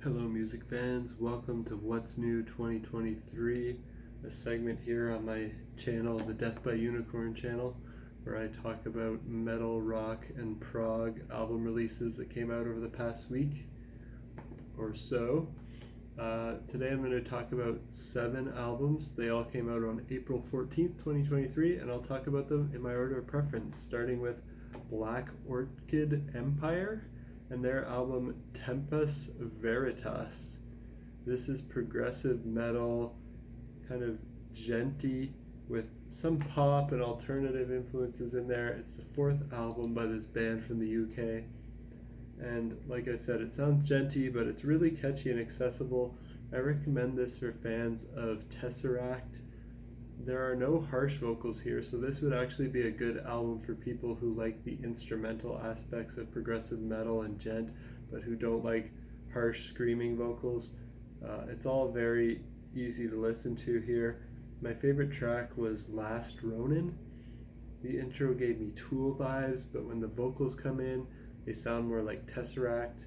Hello music fans, welcome to What's New 2023, a segment here on my channel, the Death by Unicorn channel, where I talk about metal, rock, and prog album releases that came out over the past week or so. Today I'm going to talk about 7 albums. They all came out on April 14th, 2023, and I'll talk about them in my order of preference, starting with Black Orchid Empire and their album Tempus Veritas. This is progressive metal, kind of djenty, with some pop and alternative influences in there. It's the 4th album by this band from the UK. And like I said, it sounds djenty, but it's really catchy and accessible. I recommend this for fans of Tesseract. There are no harsh vocals here, so this would actually be a good album for people who like the instrumental aspects of progressive metal and djent, but who don't like harsh screaming vocals. It's all very easy to listen to here. My favorite track was Last Ronin. The intro gave me Tool vibes, but when the vocals come in, they sound more like Tesseract,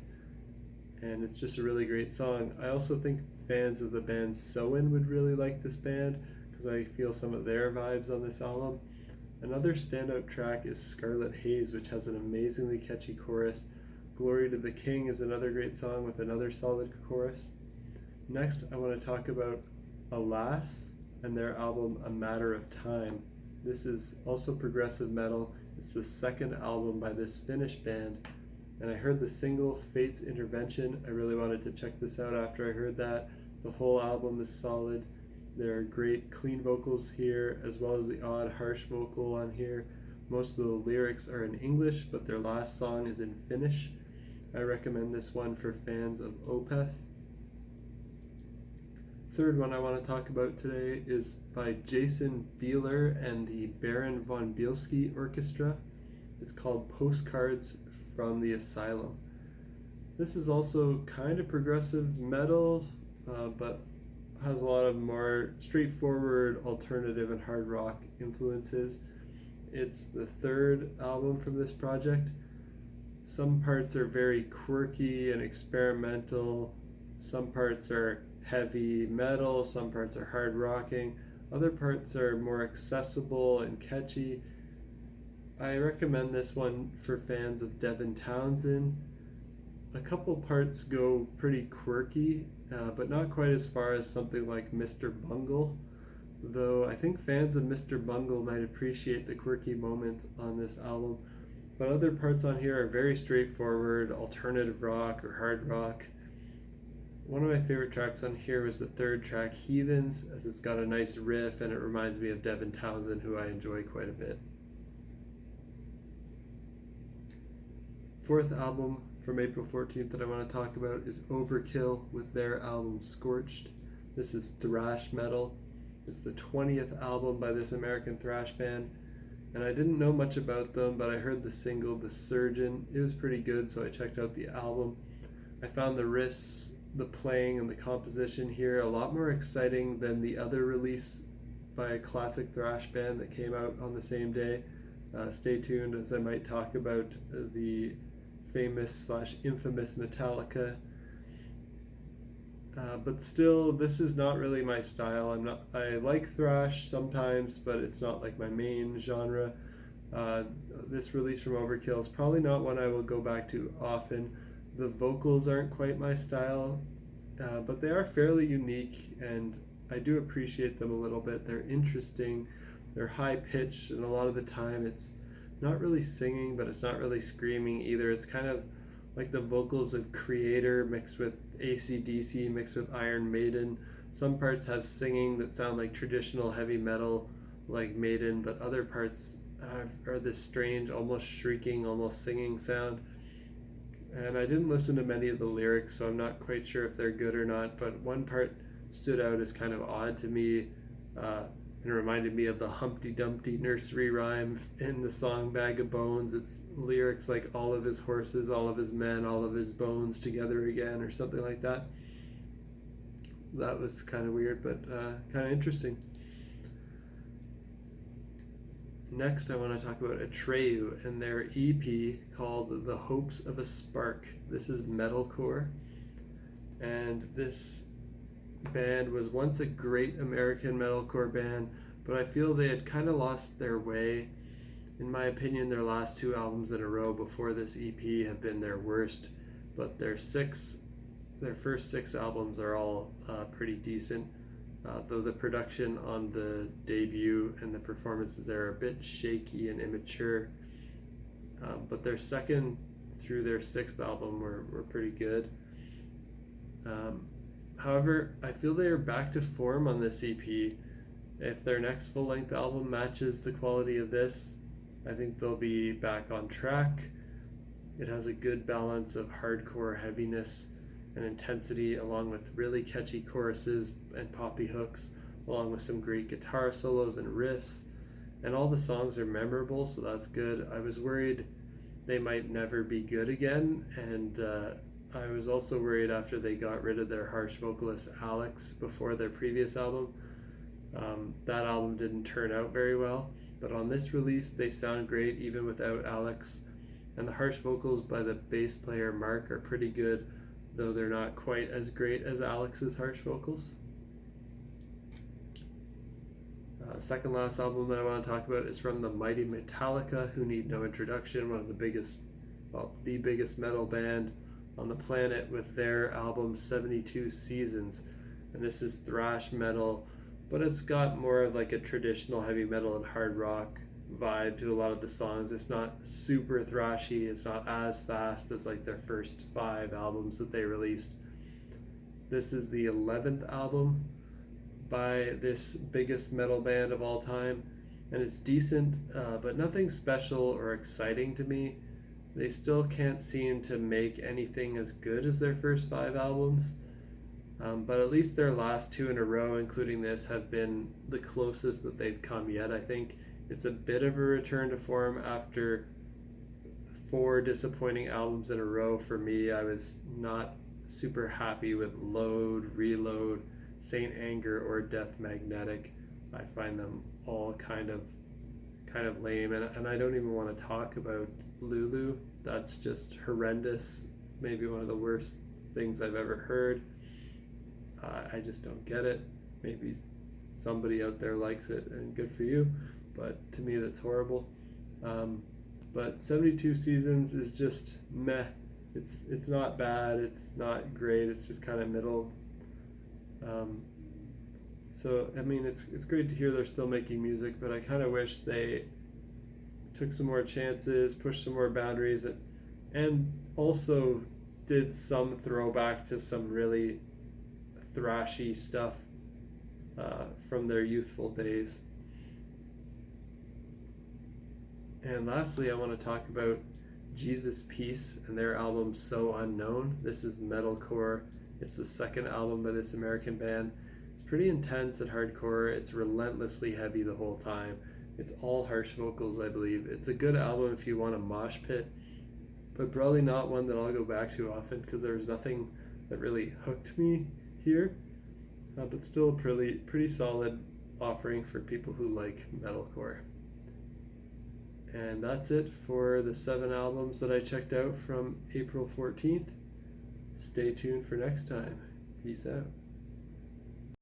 and it's just a really great song. I also think fans of the band Soen would really like this band, because I feel some of their vibes on this album. Another standout track is Scarlet Haze, which has an amazingly catchy chorus. Glory to the King is another great song with another solid chorus. Next, I want to talk about Alase and their album A Matter of Time. This is also progressive metal. It's the 2nd album by this Finnish band, and I heard the single Fate's Intervention. I really wanted to check this out after I heard that. The whole album is solid. There are great clean vocals here, as well as the odd harsh vocal on here. Most of the lyrics are in English, but their last song is in Finnish. I recommend this one for fans of Opeth. Third one I want to talk about today is by Jason Bieler and the Baron von Bielski Orchestra. It's called Postcards from the Asylum. This is also kind of progressive metal, but has a lot of more straightforward alternative and hard rock influences. It's the 3rd album from this project. Some parts are very quirky and experimental. Some parts are heavy metal. Some parts are hard rocking. Other parts are more accessible and catchy. I recommend this one for fans of Devin Townsend. A couple parts go pretty quirky, but not quite as far as something like Mr. Bungle, though I think fans of Mr. Bungle might appreciate the quirky moments on this album. But other parts on here are very straightforward, alternative rock or hard rock. One of my favorite tracks on here was the 3rd track, Heathens, as it's got a nice riff and it reminds me of Devin Townsend, who I enjoy quite a bit. 4th album from April 14th that I want to talk about is Overkill with their album Scorched. This is thrash metal. It's the 20th album by this American thrash band, and I didn't know much about them, but I heard the single The Surgeon. It was pretty good, so I checked out the album. I found the riffs, the playing, and the composition here a lot more exciting than the other release by a classic thrash band that came out on the same day. Stay tuned, as I might talk about the famous/infamous Metallica. But still, this is not really my style. I like thrash sometimes, but it's not like my main genre. This release from Overkill is probably not one I will go back to often. The vocals aren't quite my style, but they are fairly unique, and I do appreciate them a little bit. They're interesting, they're high-pitched, and a lot of the time it's not really singing, but it's not really screaming either. It's kind of like the vocals of Creator mixed with AC/DC mixed with Iron Maiden. Some parts have singing that sound like traditional heavy metal like Maiden, but other parts are this strange, almost shrieking, almost singing sound. And I didn't listen to many of the lyrics, so I'm not quite sure if they're good or not, but one part stood out as kind of odd to me, and reminded me of the Humpty Dumpty nursery rhyme in the song Bag of Bones. It's lyrics like all of his horses, all of his men, all of his bones together again, or something like that. That was kind of weird, but kind of interesting. Next, I want to talk about Atreyu and their EP called The Hopes of a Spark. This is metalcore. And this band was once a great American metalcore band, but I feel they had kind of lost their way. In my opinion, their last two albums in a row before this EP have been their worst, but their first six albums are all pretty decent, though the production on the debut and the performances there are a bit shaky and immature. But their second through their sixth album were pretty good. However, I feel they are back to form on this EP. If their next full-length album matches the quality of this, I think they'll be back on track. It has a good balance of hardcore heaviness and intensity, along with really catchy choruses and poppy hooks, along with some great guitar solos and riffs. And all the songs are memorable, so that's good. I was worried they might never be good again, and I was also worried after they got rid of their harsh vocalist Alex before their previous album. That album didn't turn out very well, but on this release they sound great even without Alex, and the harsh vocals by the bass player Mark are pretty good, though they're not quite as great as Alex's harsh vocals. Second last album that I want to talk about is from the mighty Metallica, who need no introduction, one of the biggest metal band on the planet, with their album 72 Seasons. And this is thrash metal, but it's got more of like a traditional heavy metal and hard rock vibe to a lot of the songs. It's not super thrashy, it's not as fast as like their first 5 albums that they released. This is the 11th album by this biggest metal band of all time, and it's decent, but nothing special or exciting to me. They still can't seem to make anything as good as their first 5 albums, but at least their last 2 in a row, including this, have been the closest that they've come yet. I think it's a bit of a return to form after 4 disappointing albums in a row. For me, I was not super happy with Load, Reload, Saint Anger, or Death Magnetic. I find them all kind of lame, and I don't even want to talk about Lulu. That's just horrendous, maybe one of the worst things I've ever heard. I just don't get it. Maybe somebody out there likes it, and good for you, but to me that's horrible. But 72 Seasons is just meh. It's not bad, it's not great, it's just kind of middle. So I mean, it's great to hear they're still making music, but I kind of wish they took some more chances, pushed some more boundaries, and also did some throwback to some really thrashy stuff from their youthful days. And lastly, I want to talk about Jesus Peace and their album So Unknown. This is metalcore. It's the second album by this American band. It's pretty intense and hardcore. It's relentlessly heavy the whole time. It's all harsh vocals, I believe. It's a good album if you want a mosh pit, but probably not one that I'll go back to often, because there was nothing that really hooked me here. But still a pretty solid offering for people who like metalcore. And that's it for the 7 albums that I checked out from April 14th. Stay tuned for next time. Peace out.